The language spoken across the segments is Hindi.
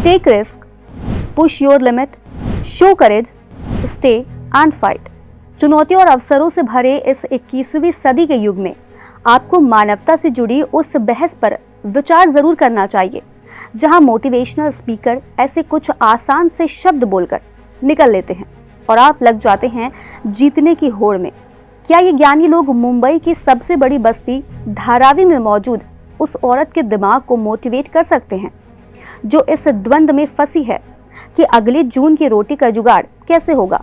Take risk, push your limit, show courage, stay and fight. चुनौतियों और अवसरों से भरे इस 21वीं सदी के युग में आपको मानवता से जुड़ी उस बहस पर विचार जरूर करना चाहिए जहां मोटिवेशनल स्पीकर ऐसे कुछ आसान से शब्द बोलकर निकल लेते हैं और आप लग जाते हैं जीतने की होड़ में। क्या ये ज्ञानी लोग मुंबई की सबसे बड़ी बस्ती धारावी में मौजूद उस औरत के दिमाग को मोटिवेट कर सकते हैं जो इस द्वंद में फंसी है कि अगले जून की रोटी का जुगाड़ कैसे होगा?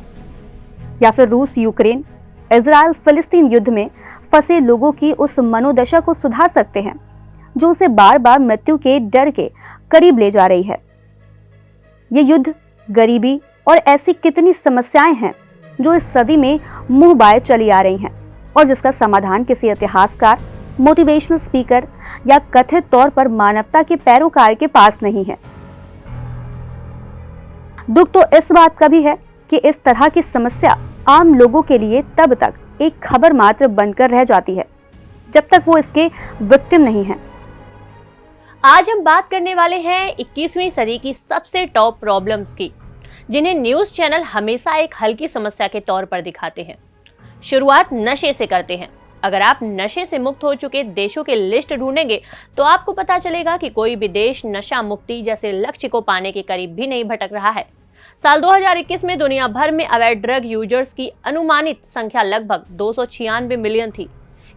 या फिर रूस यूक्रेन, इजराइल फिलिस्तीन युद्ध में फंसे लोगों की उस मनोदशा को सुधार सकते हैं जो उसे बार बार मृत्यु के डर के करीब ले जा रही है? ये युद्ध, गरीबी और ऐसी कितनी समस्याएं हैं जो इस सदी में मुंह बाए चली आ रही हैं और जिसका समाधान किसी इतिहासकार, मोटिवेशनल स्पीकर या कथित तौर पर मानवता के पैरोकार के पास नहीं है। दुख तो इस बात का भी है कि इस तरह की समस्या आम लोगों के लिए तब तक एक खबर मात्र बनकर रह जाती है जब तक वो इसके विक्टिम नहीं है। आज हम बात करने वाले हैं 21वीं सदी की सबसे टॉप प्रॉब्लम्स की, जिन्हें न्यूज चैनल हमेशा एक हल्की समस्या के तौर पर दिखाते हैं। शुरुआत नशे से करते हैं। अगर आप नशे से मुक्त हो चुके देशों की लिस्ट ढूंढेंगे तो आपको पता चलेगा कि कोई भी देश नशा मुक्ति जैसे लक्ष्य को पाने के करीब भी नहीं भटक रहा है। साल 2021 में दुनिया भर में अवैध ड्रग यूजर्स की अनुमानित संख्या लगभग 296 मिलियन थी।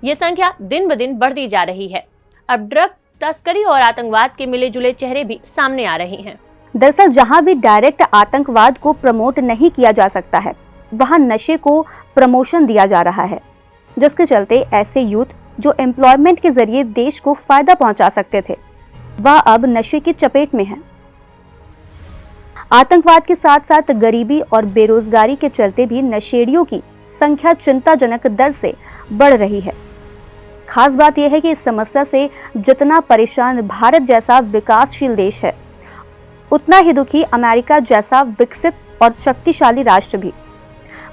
ये संख्या दिन ब दिन बढ़ती जा रही है। अब ड्रग तस्करी और आतंकवाद के मिले जुले चेहरे भी सामने आ रहे हैं। दरअसल जहां भी डायरेक्ट आतंकवाद को प्रमोट नहीं किया जा सकता है, वहां नशे को प्रमोशन दिया जा रहा है, जिसके चलते ऐसे यूथ जो एम्प्लॉयमेंट के जरिए देश को फायदा पहुंचा सकते थे, वह अब नशे की चपेट में है। आतंकवाद के साथ साथ गरीबी और बेरोजगारी के चलते भी नशेड़ियों की संख्या चिंताजनक दर से बढ़ रही है। खास बात यह है कि इस समस्या से जितना परेशान भारत जैसा विकासशील देश है, उतना ही दुखी अमेरिका जैसा विकसित और शक्तिशाली राष्ट्र भी।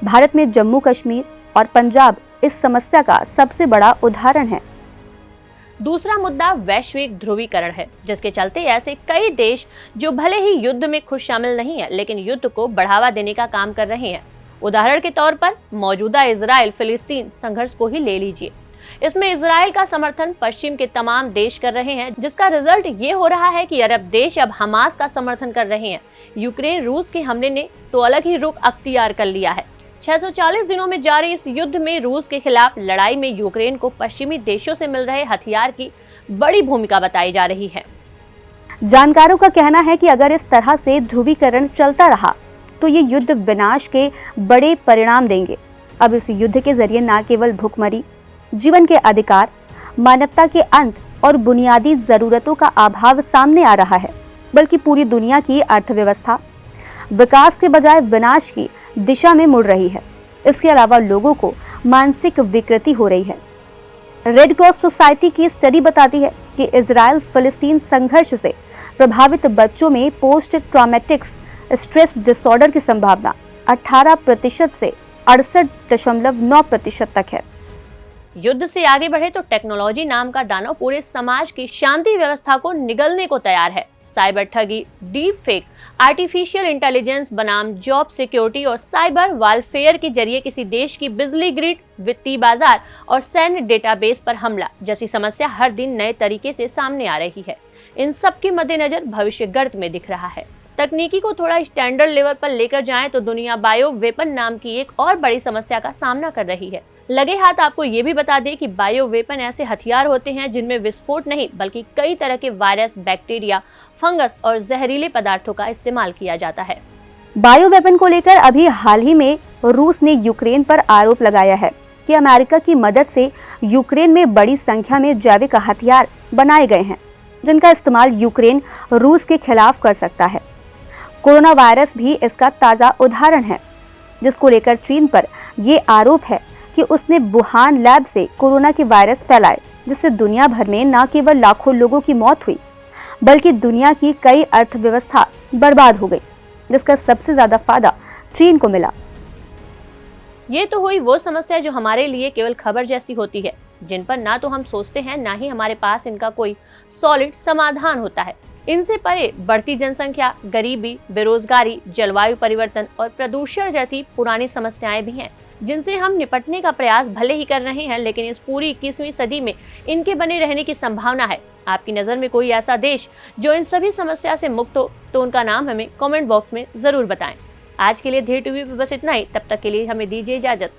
भारत में जम्मू कश्मीर और पंजाब इस समस्या का सबसे बड़ा उदाहरण है। दूसरा मुद्दा वैश्विक ध्रुवीकरण है, जिसके चलते ऐसे कई देश जो भले ही युद्ध में खुद शामिल नहीं है लेकिन युद्ध को बढ़ावा देने का काम कर रहे हैं। उदाहरण के तौर पर मौजूदा इजराइल फिलिस्तीन संघर्ष को ही ले लीजिए। इसमें इजराइल का समर्थन पश्चिम के तमाम देश कर रहे हैं, जिसका रिजल्ट ये हो रहा है कि अरब देश अब हमास का समर्थन कर रहे हैं। यूक्रेन रूस के हमले ने तो अलग ही रुख अख्तियार कर लिया है। 640 दिनों में जारी इस युद्ध में रूस के खिलाफ लड़ाई में यूक्रेन को पश्चिमी देशों से मिल रहे हथियार की बड़ी भूमिका बताई जा रही है। जानकारों का कहना है कि अगर इस तरह से ध्रुवीकरण चलता रहा तो ये युद्ध विनाश के बड़े परिणाम देंगे। अब इस युद्ध के जरिए न केवल भूखमरी, जीवन के अधिकार, मानवता के अंत और बुनियादी जरूरतों का अभाव सामने आ रहा है, बल्कि पूरी दुनिया की अर्थव्यवस्था विकास के बजाय विनाश की दिशा में मुड़ रही है। इसके अलावा लोगों को मानसिक विकृति हो रही है। रेड क्रॉस सोसाइटी की स्टडी बताती है कि इजराइल फिलिस्तीन संघर्ष से प्रभावित बच्चों में पोस्ट ट्रॉमेटिक स्ट्रेस डिसऑर्डर की संभावना 18% से 68.9% तक है। युद्ध से आगे बढ़े तो टेक्नोलॉजी नाम का दानव पूरे समाज की शांति व्यवस्था को निगलने को तैयार है। साइबर ठगी, डीप फेक, आर्टिफिशियल इंटेलिजेंस बनाम जॉब सिक्योरिटी और साइबर वारफेयर के जरिए किसी देश की बिजली ग्रिड, वित्तीय बाजार और सैन्य डेटाबेस पर हमला जैसी समस्या हर दिन नए तरीके से सामने आ रही है। इन सब के मद्देनजर भविष्य गर्त में दिख रहा है। तकनीकी को थोड़ा स्टैंडर्ड लेवल पर लेकर जाएं तो दुनिया बायो वेपन नाम की एक और बड़ी समस्या का सामना कर रही है। लगे हाथ आपको ये भी बता दें कि बायो वेपन ऐसे हथियार होते हैं जिनमें विस्फोट नहीं बल्कि कई तरह के वायरस, बैक्टीरिया, फंगस और जहरीले पदार्थों का इस्तेमाल किया जाता है। बायो वेपन को लेकर अभी हाल ही में रूस ने यूक्रेन पर आरोप लगाया है कि अमेरिका की मदद से यूक्रेन में बड़ी संख्या में जैविक हथियार बनाए गए हैं जिनका इस्तेमाल यूक्रेन रूस के खिलाफ कर सकता है। कोरोना वायरस भी इसका ताज़ा उदाहरण है, जिसको लेकर चीन पर यह आरोप है कि उसने वुहान लैब से कोरोना के वायरस फैलाए, जिससे दुनिया भर में न केवल लाखों लोगों की मौत हुई बल्कि दुनिया की कई अर्थव्यवस्था बर्बाद हो गई, जिसका सबसे ज्यादा फायदा चीन को मिला। ये तो हुई वो समस्या जो हमारे लिए केवल खबर जैसी होती है, जिन पर ना तो हम सोचते हैं ना ही हमारे पास इनका कोई सॉलिड समाधान होता है। इनसे परे बढ़ती जनसंख्या, गरीबी, बेरोजगारी, जलवायु परिवर्तन और प्रदूषण जैसी पुरानी समस्याएं भी हैं, जिनसे हम निपटने का प्रयास भले ही कर रहे हैं, लेकिन इस पूरी 21वीं सदी में इनके बने रहने की संभावना है। आपकी नज़र में कोई ऐसा देश जो इन सभी समस्या से मुक्त हो, तो उनका नाम हमें कमेंट बॉक्स में जरूर बताएं। आज के लिए धीर टीवी पे बस इतना ही। तब तक के लिए हमें दीजिए इजाजत।